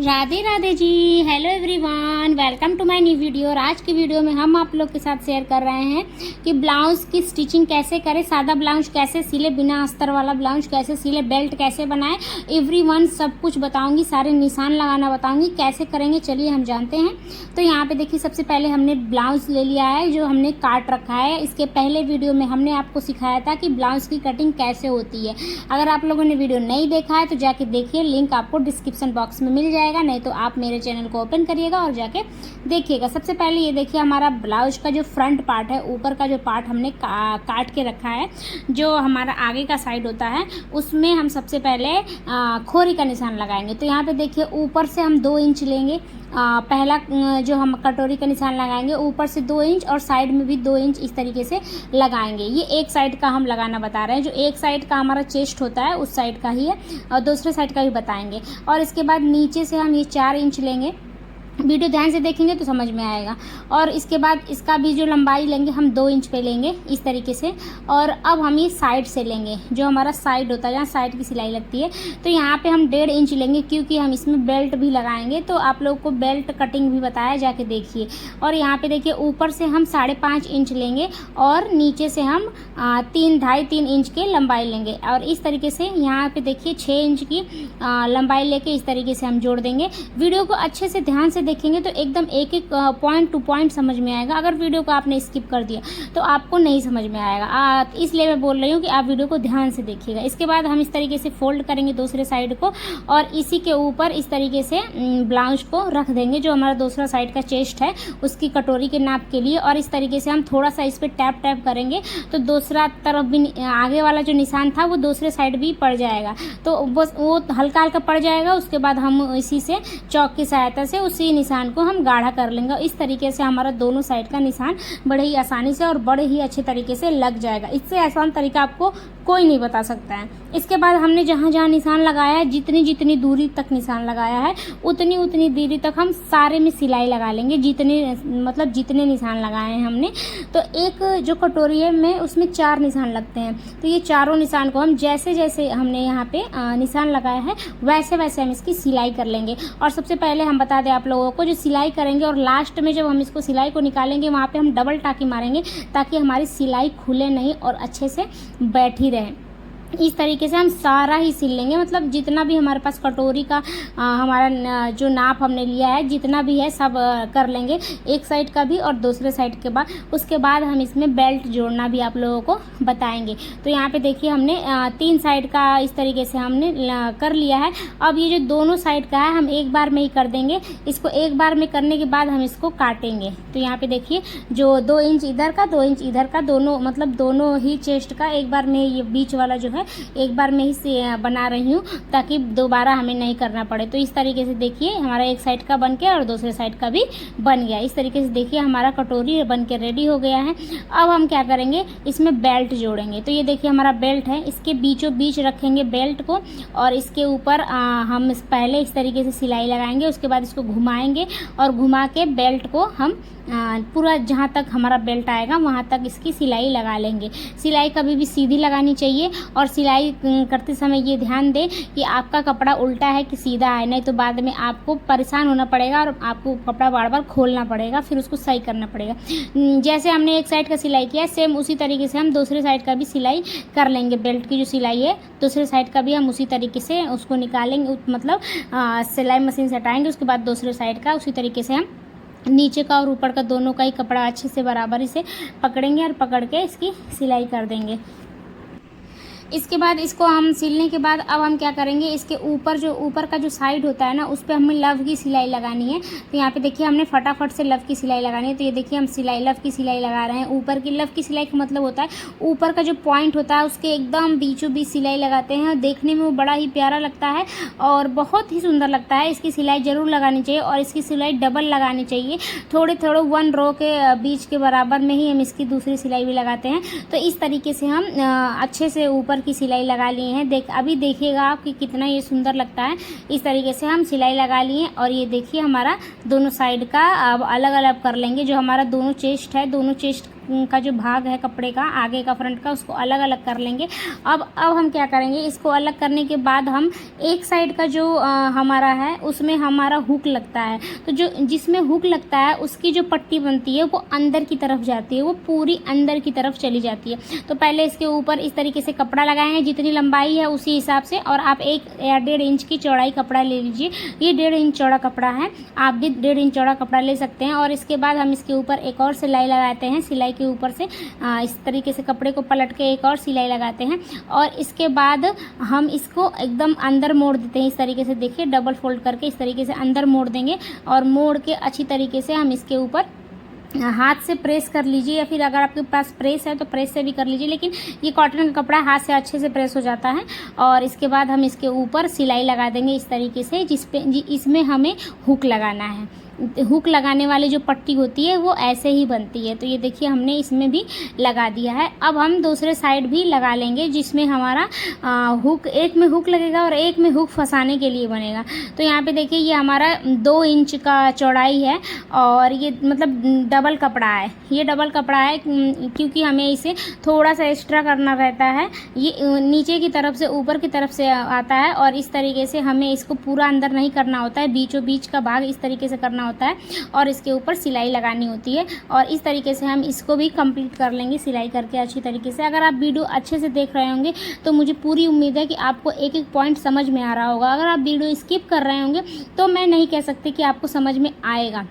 Radhe Radhe ji. Hello everyone, welcome to my new video. और आज की वीडियो में हम आप लोग के साथ शेयर कर रहे हैं कि ब्लाउज की स्टिचिंग कैसे करें, सादा ब्लाउज कैसे सिले, बिना अस्तर वाला ब्लाउज कैसे सिले, बेल्ट कैसे बनाएं, एवरीवन सब कुछ बताऊंगी, सारे निशान लगाना बताऊंगी, कैसे करेंगे चलिए हम जानते हैं। तो यहाँ पे देखिए, सबसे पहले हमने ब्लाउज ले लिया है जो हमने काट रखा है। इसके पहले वीडियो में हमने आपको सिखाया था कि ब्लाउज की कटिंग कैसे होती है। अगर आप लोगों ने वीडियो नहीं देखा है तो जाके देखिए, लिंक आपको डिस्क्रिप्शन बॉक्स में मिल जाएगा, नहीं तो आप मेरे चैनल को ओपन करिएगा और जाके देखिएगा। सबसे पहले ये देखिए, हमारा ब्लाउज का जो फ्रंट पार्ट है, ऊपर का जो पार्ट हमने काट के रखा है, जो हमारा आगे का साइड होता है, उसमें हम सबसे पहले खोरी का निशान लगाएंगे। तो यहाँ पे देखिए, ऊपर से हम 2 इंच लेंगे। पहला जो हम कटोरी का निशान लगाएंगे, ऊपर से 2 इंच और साइड में भी 2 इंच इस तरीके से लगाएंगे। ये एक साइड का हम लगाना बता रहे हैं, जो एक साइड का हमारा चेस्ट होता है उस साइड का ही है, और दूसरे साइड का भी बताएंगे। और इसके बाद नीचे से हम ये 4 इंच लेंगे। वीडियो ध्यान से देखेंगे तो समझ में आएगा। और इसके बाद इसका भी जो लंबाई लेंगे हम 2 इंच पे लेंगे इस तरीके से। और अब हम ये साइड से लेंगे, जो हमारा साइड होता है, जहाँ साइड की सिलाई लगती है, तो यहाँ पे हम 1.5 इंच लेंगे, क्योंकि हम इसमें बेल्ट भी लगाएंगे। तो आप लोगों को बेल्ट कटिंग भी बताया, जाके देखिए। और यहाँ पे देखिए, ऊपर से हम 5.5 इंच लेंगे और नीचे से हम 3 इंच के लंबाई लेंगे। और इस तरीके से यहाँ पे देखिए 6 इंच की लंबाई लेके इस तरीके से हम जोड़ देंगे। वीडियो को अच्छे से ध्यान से देखेंगे तो एकदम एक एक पॉइंट टू पॉइंट समझ में आएगा। अगर वीडियो को आपने स्किप कर दिया तो आपको नहीं समझ में आएगा, इसलिए मैं बोल रही हूँ कि आप वीडियो को ध्यान से देखिएगा। इसके बाद हम इस तरीके से फोल्ड करेंगे दूसरे साइड को, और इसी के ऊपर इस तरीके से ब्लाउज को रख देंगे, जो हमारा दूसरा साइड का चेस्ट है उसकी कटोरी के नाप के लिए। और इस तरीके से हम थोड़ा सा इस पर टैप करेंगे तो दूसरा तरफ भी, आगे वाला जो निशान था वो दूसरे साइड भी पड़ जाएगा। तो बस वो हल्का हल्का पड़ जाएगा। उसके बाद हम इसी से चौक की सहायता से उसी निशान को हम गाढ़ा कर लेंगे। इस तरीके से हमारा दोनों साइड का निशान बड़े ही आसानी से और बड़े ही अच्छे तरीके से लग जाएगा। इससे आसान तरीका आपको कोई नहीं बता सकता है। इसके बाद हमने जहाँ जहाँ निशान लगाया है, जितनी जितनी दूरी तक निशान लगाया है, उतनी उतनी दूरी तक हम सारे में सिलाई लगा लेंगे, जितने निशान लगाए हैं हमने। तो एक जो कटोरी है में, उसमें 4 निशान लगते हैं। तो ये चारों निशान को हम जैसे जैसे हमने यहाँ पे निशान लगाया है वैसे वैसे हम इसकी सिलाई कर लेंगे। और सबसे पहले हम बता दें आप लोगों को, जो सिलाई करेंगे और लास्ट में जब हम इसको सिलाई को निकालेंगे, वहाँ पे हम डबल टाँकी मारेंगे, ताकि हमारी सिलाई खुले नहीं और अच्छे से बैठी रहे। इस तरीके से हम सारा ही सिल लेंगे, मतलब जितना भी हमारे पास कटोरी का हमारा जो नाप हमने लिया है, जितना भी है सब कर लेंगे, एक साइड का भी और दूसरे साइड के बाद। उसके बाद हम इसमें बेल्ट जोड़ना भी आप लोगों को बताएंगे। तो यहाँ पे देखिए, हमने 3 साइड का इस तरीके से हमने कर लिया है। अब ये जो दोनों साइड का है, हम एक बार में ही कर देंगे। इसको एक बार में करने के बाद हम इसको काटेंगे। तो यहाँ पे देखिए, जो 2 इंच इधर का 2 इंच इधर का, दोनों ही चेस्ट का एक बार में, ये बीच वाला जो है एक बार में ही से बना रही हूँ, ताकि दोबारा हमें नहीं करना पड़े। तो इस तरीके से देखिए, हमारा एक साइड का बन के और दूसरे साइड का भी बन गया। इस तरीके से देखिए, हमारा कटोरी बन के रेडी हो गया है। अब हम क्या करेंगे, इसमें बेल्ट जोड़ेंगे। तो ये देखिए, हमारा बेल्ट है, इसके बीचों बीच रखेंगे बेल्ट को, और इसके ऊपर हम पहले इस तरीके से सिलाई लगाएंगे। उसके बाद इसको घुमाएंगे, और घुमा के बेल्ट को हम पूरा जहाँ तक हमारा बेल्ट आएगा वहाँ तक इसकी सिलाई लगा लेंगे। सिलाई कभी भी सीधी लगानी चाहिए, और सिलाई करते समय ये ध्यान दें कि आपका कपड़ा उल्टा है कि सीधा है, नहीं तो बाद में आपको परेशान होना पड़ेगा और आपको कपड़ा बार बार खोलना पड़ेगा, फिर उसको सही करना पड़ेगा। जैसे हमने एक साइड का सिलाई किया, सेम उसी तरीके से हम दूसरे साइड का भी सिलाई कर लेंगे। बेल्ट की जो सिलाई है, दूसरे साइड का भी हम उसी तरीके से उसको निकालेंगे, मतलब सिलाई मशीन से हटाएंगे। उसके बाद दूसरे साइड का उसी तरीके से हम नीचे का और ऊपर का दोनों का ही कपड़ा अच्छे से बराबर से पकड़ेंगे, और पकड़ के इसकी सिलाई कर देंगे। इसके बाद इसको हम सिलने के बाद अब हम क्या करेंगे, इसके ऊपर का जो साइड होता है ना, उस पर हमें लव की सिलाई लगानी है। तो यहाँ पे देखिए, हमने फटाफट से लव की सिलाई लगानी है। तो ये देखिए, हम लव की सिलाई लगा रहे हैं। ऊपर की लव की सिलाई का मतलब होता है, ऊपर का जो पॉइंट होता है उसके एकदम बीचों बीच सिलाई लगाते हैं। देखने में वो बड़ा ही प्यारा लगता है और बहुत ही सुंदर लगता है। इसकी सिलाई ज़रूर लगानी चाहिए, और इसकी सिलाई डबल लगानी चाहिए। थोड़े 1 रो के बीच के बराबर में ही हम इसकी दूसरी सिलाई भी लगाते हैं। तो इस तरीके से हम अच्छे से ऊपर की सिलाई लगा लिए हैं। अभी देखिएगा आप कि कितना ये सुंदर लगता है। इस तरीके से हम सिलाई लगा लिए, और ये देखिए, हमारा दोनों साइड का अब अलग अलग कर लेंगे। जो हमारा दोनों चेस्ट है, दोनों चेस्ट का जो भाग है कपड़े का, आगे का फ्रंट का, उसको अलग अलग कर लेंगे। अब हम क्या करेंगे, इसको अलग करने के बाद हम एक साइड का जो हमारा है उसमें हमारा हुक लगता है, तो जो जिसमें हुक लगता है उसकी जो पट्टी बनती है वो अंदर की तरफ जाती है, वो पूरी अंदर की तरफ चली जाती है। तो पहले इसके ऊपर इस तरीके से कपड़ा लगाएंगे, जितनी लंबाई है उसी हिसाब से, और आप 1 या 1.5 इंच की चौड़ाई कपड़ा ले लीजिए। ये 1.5 इंच चौड़ा कपड़ा है, आप भी 1.5 इंच चौड़ा कपड़ा ले सकते हैं। और इसके बाद हम इसके ऊपर एक और सिलाई लगाते हैं, सिलाई के ऊपर से इस तरीके से कपड़े को पलट के एक और सिलाई लगाते हैं, और इसके बाद हम इसको एकदम अंदर मोड़ देते हैं। इस तरीके से देखिए, डबल फोल्ड करके इस तरीके से अंदर मोड़ देंगे, और मोड़ के अच्छी तरीके से हम इसके ऊपर हाथ से प्रेस कर लीजिए, या फिर अगर आपके पास प्रेस है तो प्रेस से भी कर लीजिए, लेकिन ये कॉटन का कपड़ा हाथ से अच्छे से प्रेस हो जाता है। और इसके बाद हम इसके ऊपर सिलाई लगा देंगे इस तरीके से, इसमें हमें हुक लगाना है। हुक लगाने वाली जो पट्टी होती है वो ऐसे ही बनती है। तो ये देखिए हमने इसमें भी लगा दिया है। अब हम दूसरे साइड भी लगा लेंगे, जिसमें हमारा हुक, एक में हुक लगेगा और एक में हुक फंसाने के लिए बनेगा। तो यहाँ पे देखिए ये हमारा 2 इंच का चौड़ाई है, और ये मतलब डबल कपड़ा है, ये डबल कपड़ा है क्योंकि हमें इसे थोड़ा सा एक्स्ट्रा करना रहता है। ये नीचे की तरफ से ऊपर की तरफ से आता है, और इस तरीके से हमें इसको पूरा अंदर नहीं करना होता है, बीचों बीच का भाग इस तरीके से करना होता है, और इसके ऊपर सिलाई लगानी होती है। और इस तरीके से हम इसको भी कंप्लीट कर लेंगे सिलाई करके अच्छी तरीके से। अगर आप वीडियो अच्छे से देख रहे होंगे तो मुझे पूरी उम्मीद है कि आपको एक एक पॉइंट समझ में आ रहा होगा। अगर आप वीडियो स्किप कर रहे होंगे तो मैं नहीं कह सकती कि आपको समझ में आएगा।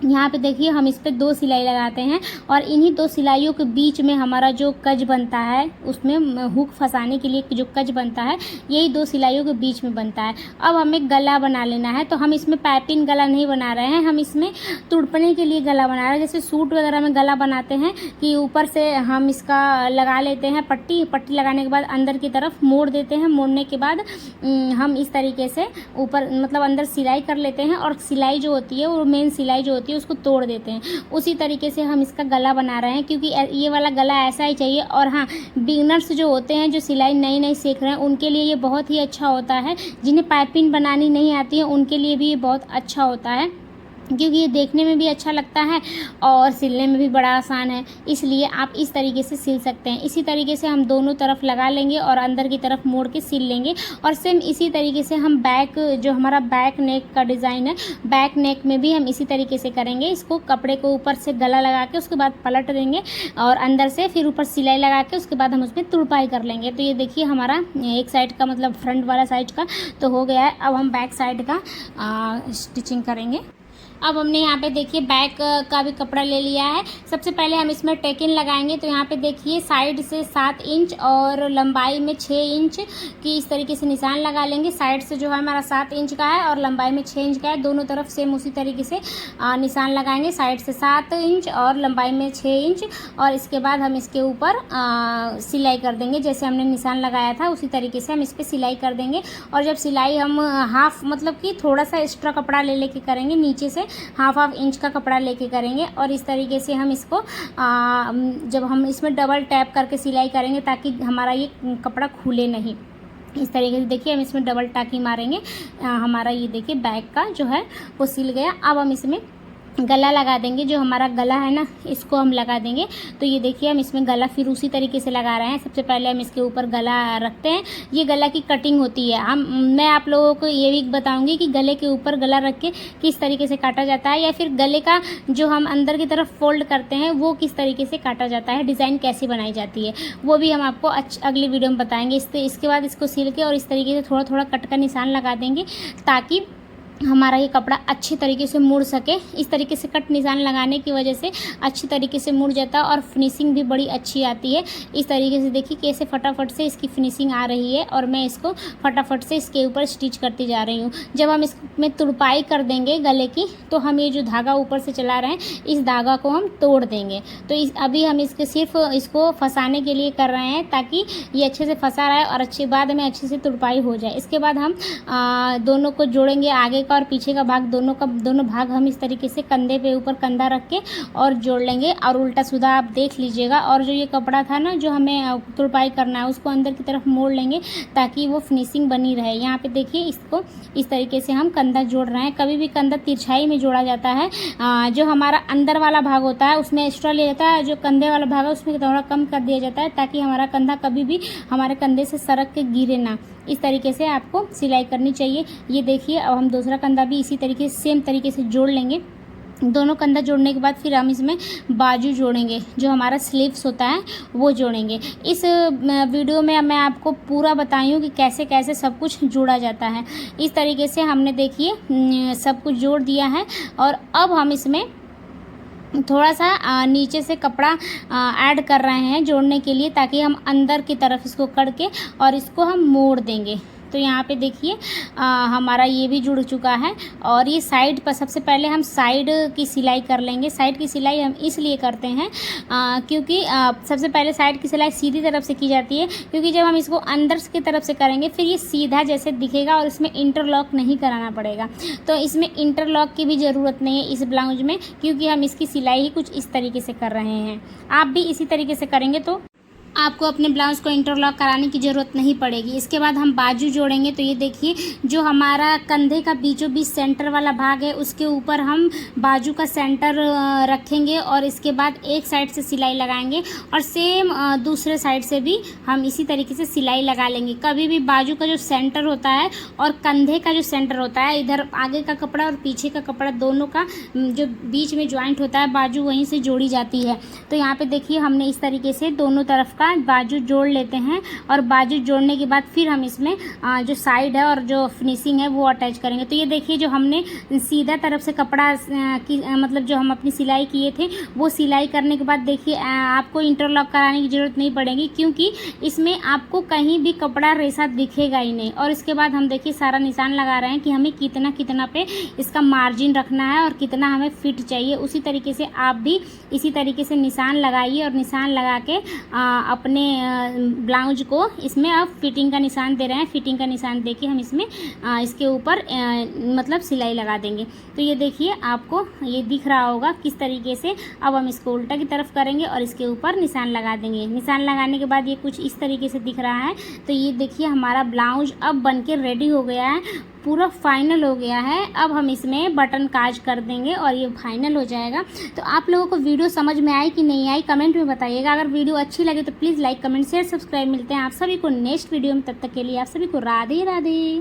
यहाँ पे देखिए हम इस पे 2 सिलाई लगाते हैं, और इन्हीं 2 सिलाइयों के बीच में हमारा जो कज बनता है, उसमें हुक फंसाने के लिए जो कज बनता है, यही 2 सिलाइयों के बीच में बनता है। अब हमें गला बना लेना है, तो हम इसमें पाइपिंग गला नहीं बना रहे हैं, हम इसमें तुड़पने के लिए गला बना रहे हैं। जैसे सूट वगैरह में गला बनाते हैं कि ऊपर से हम इसका लगा लेते हैं पट्टी लगाने के बाद अंदर की तरफ मोड़ देते हैं, मोड़ने के बाद हम इस तरीके से ऊपर मतलब अंदर सिलाई कर लेते हैं, और सिलाई जो होती है वो मेन सिलाई जो होती है उसको तोड़ देते हैं। उसी तरीके से हम इसका गला बना रहे हैं, क्योंकि ये वाला गला ऐसा ही चाहिए। और हाँ, बिगिनर्स जो होते हैं, जो सिलाई नई नई सीख रहे हैं, उनके लिए ये बहुत ही अच्छा होता है। जिन्हें पाइपिंग बनानी नहीं आती है उनके लिए भी ये बहुत अच्छा होता है, क्योंकि ये देखने में भी अच्छा लगता है और सिलने में भी बड़ा आसान है। इसलिए आप इस तरीके से सिल सकते हैं। इसी तरीके से हम दोनों तरफ लगा लेंगे और अंदर की तरफ मोड़ के सिल लेंगे। और सेम इसी तरीके से हम बैक, जो हमारा बैक नेक का डिज़ाइन है, बैक नेक में भी हम इसी तरीके से करेंगे। इसको कपड़े को ऊपर से गला लगा के उसके बाद पलट देंगे, और अंदर से फिर ऊपर सिलाई लगा के उसके बाद हम उसमें तुड़पाई कर लेंगे। तो ये देखिए हमारा एक साइड का मतलब फ्रंट वाला साइड का तो हो गया है। अब हम बैक साइड का स्टिचिंग करेंगे। अब हमने यहाँ पे देखिए बैक का भी कपड़ा ले लिया है। सबसे पहले हम इसमें टेकिन लगाएंगे। तो यहाँ पे देखिए साइड से 7 इंच और लंबाई में 6 इंच की इस तरीके से निशान लगा लेंगे। साइड से जो है हमारा 7 इंच का है और लंबाई में 6 इंच का है, दोनों तरफ सेम उसी तरीके से निशान लगाएंगे। साइड से 7 इंच और लंबाई में 6 इंच, और इसके बाद हम इसके ऊपर सिलाई कर देंगे। जैसे हमने निशान लगाया था उसी तरीके से हम इस पर सिलाई कर देंगे। और जब सिलाई हम हाफ मतलब कि थोड़ा सा एक्स्ट्रा कपड़ा ले लेके करेंगे, नीचे से हाफ इंच का कपड़ा लेके करेंगे। और इस तरीके से हम इसको जब हम इसमें डबल टैप करके सिलाई करेंगे ताकि हमारा ये कपड़ा खुले नहीं। इस तरीके से देखिए हम इसमें डबल टाकी मारेंगे। हमारा ये देखिए बैक का जो है वो सिल गया। अब हम इसमें गला लगा देंगे। जो हमारा गला है ना, इसको हम लगा देंगे। तो ये देखिए हम इसमें गला फिर उसी तरीके से लगा रहे हैं। सबसे पहले हम इसके ऊपर गला रखते हैं। ये गला की कटिंग होती है। मैं आप लोगों को ये भी बताऊंगी कि गले के ऊपर गला रख के किस तरीके से काटा जाता है, या फिर गले का जो हम अंदर की तरफ फोल्ड करते हैं वो किस तरीके से काटा जाता है, डिज़ाइन कैसी बनाई जाती है, वो भी हम आपको अगली वीडियो में बताएंगे। इसके बाद इसको सिल के और इस तरीके से थोड़ा थोड़ा कट का निशान लगा देंगे ताकि हमारा ये कपड़ा अच्छी तरीके से मुड़ सके। इस तरीके से कट निशान लगाने की वजह से अच्छी तरीके से मुड़ जाता है और फिनिशिंग भी बड़ी अच्छी आती है। इस तरीके से देखिए कैसे फटाफट से इसकी फिनिशिंग आ रही है, और मैं इसको फटाफट से इसके ऊपर स्टिच करती जा रही हूँ। जब हम इसमें तुड़पाई कर देंगे गले की, तो हम ये जो धागा ऊपर से चला रहे हैं इस धागा को हम तोड़ देंगे। तो अभी हम सिर्फ इसको फंसाने के लिए कर रहे हैं ताकि ये अच्छे से फंसा रहे और बाद में अच्छे से तुड़पाई हो जाए। इसके बाद हम दोनों को जोड़ेंगे, आगे का और पीछे का भाग दोनों भाग हम इस तरीके से कंधे पे ऊपर कंधा रख के और जोड़ लेंगे। और उल्टा सीधा आप देख लीजिएगा। और जो ये कपड़ा था ना जो हमें तुरपाई करना है उसको अंदर की तरफ मोड़ लेंगे ताकि वो फिनिशिंग बनी रहे। यहाँ पे देखिए इसको इस तरीके से हम कंधा जोड़ रहे हैं। कभी भी कंधा तिरछाई में जोड़ा जाता है। जो हमारा अंदर वाला भाग होता है उसमें एक्स्ट्रा लिया जाता है, जो कंधे वाला भाग है उसमें थोड़ा कम कर दिया जाता है ताकि हमारा कंधा कभी भी हमारे कंधे से सरक के गिरे ना। इस तरीके से आपको सिलाई करनी चाहिए। ये देखिए अब हम दूसरा कंधा भी इसी तरीके से सेम तरीके से जोड़ लेंगे। दोनों कंधा जोड़ने के बाद फिर हम इसमें बाजू जोड़ेंगे, जो हमारा स्लीव्स होता है वो जोड़ेंगे। इस वीडियो में मैं आपको पूरा बताई हूँ कि कैसे कैसे सब कुछ जोड़ा जाता है। इस तरीके से हमने देखिए सब कुछ जोड़ दिया है। और अब हम इसमें थोड़ा सा नीचे से कपड़ा ऐड कर रहे हैं जोड़ने के लिए, ताकि हम अंदर की तरफ इसको करके और इसको हम मोड़ देंगे। तो यहाँ पे देखिए हमारा ये भी जुड़ चुका है। और ये साइड पर सबसे पहले हम साइड की सिलाई कर लेंगे। साइड की सिलाई हम इसलिए करते हैं क्योंकि सबसे पहले साइड की सिलाई सीधी तरफ से की जाती है, क्योंकि जब हम इसको अंदर की तरफ से करेंगे फिर ये सीधा जैसे दिखेगा और इसमें इंटरलॉक नहीं कराना पड़ेगा। तो इसमें इंटरलॉक की भी ज़रूरत नहीं है इस ब्लाउज में, क्योंकि हम इसकी सिलाई ही कुछ इस तरीके से कर रहे हैं। आप भी इसी तरीके से करेंगे तो आपको अपने ब्लाउज़ को इंटरलॉक कराने की ज़रूरत नहीं पड़ेगी। इसके बाद हम बाजू जोड़ेंगे। तो ये देखिए जो हमारा कंधे का बीचों बीच सेंटर वाला भाग है उसके ऊपर हम बाजू का सेंटर रखेंगे और इसके बाद एक साइड से सिलाई लगाएंगे और सेम दूसरे साइड से भी हम इसी तरीके से सिलाई लगा लेंगे। कभी भी बाजू का जो सेंटर होता है और कंधे का जो सेंटर होता है, इधर आगे का कपड़ा और पीछे का कपड़ा दोनों का जो बीच में ज्वाइंट होता है बाजू वहीं से जोड़ी जाती है। तो यहाँ पे देखिए हमने इस तरीके से दोनों तरफ का बाजू जोड़ लेते हैं। और बाजू जोड़ने के बाद फिर हम इसमें जो साइड है और जो फिनिशिंग है वो अटैच करेंगे। तो ये देखिए जो हमने सीधा तरफ से कपड़ा की मतलब जो हम अपनी सिलाई किए थे वो सिलाई करने के बाद देखिए आपको इंटरलॉक कराने की ज़रूरत नहीं पड़ेगी, क्योंकि इसमें आपको कहीं भी कपड़ा रेसा दिखेगा ही नहीं। और इसके बाद हम देखिए सारा निशान लगा रहे हैं कि हमें कितना कितना पे इसका मार्जिन रखना है और कितना हमें फिट चाहिए। उसी तरीके से आप भी इसी तरीके से निशान लगाइए और निशान लगा के अपने ब्लाउज को इसमें अब फिटिंग का निशान दे रहे हैं। फिटिंग का निशान देके हम इसमें इसके ऊपर मतलब सिलाई लगा देंगे। तो ये देखिए आपको ये दिख रहा होगा किस तरीके से। अब हम इसको उल्टा की तरफ करेंगे और इसके ऊपर निशान लगा देंगे। निशान लगाने के बाद ये कुछ इस तरीके से दिख रहा है। तो ये देखिए हमारा ब्लाउज अब बनके रेडी हो गया है, पूरा फाइनल हो गया है। अब हम इसमें बटन काज कर देंगे और ये फाइनल हो जाएगा। तो आप लोगों को वीडियो समझ में आई कि नहीं आई कमेंट में बताइएगा। अगर वीडियो अच्छी लगे तो please like comment share subscribe. मिलते हैं आप सभी को नेक्स्ट वीडियो में, तब तक के लिए आप सभी को राधे राधे।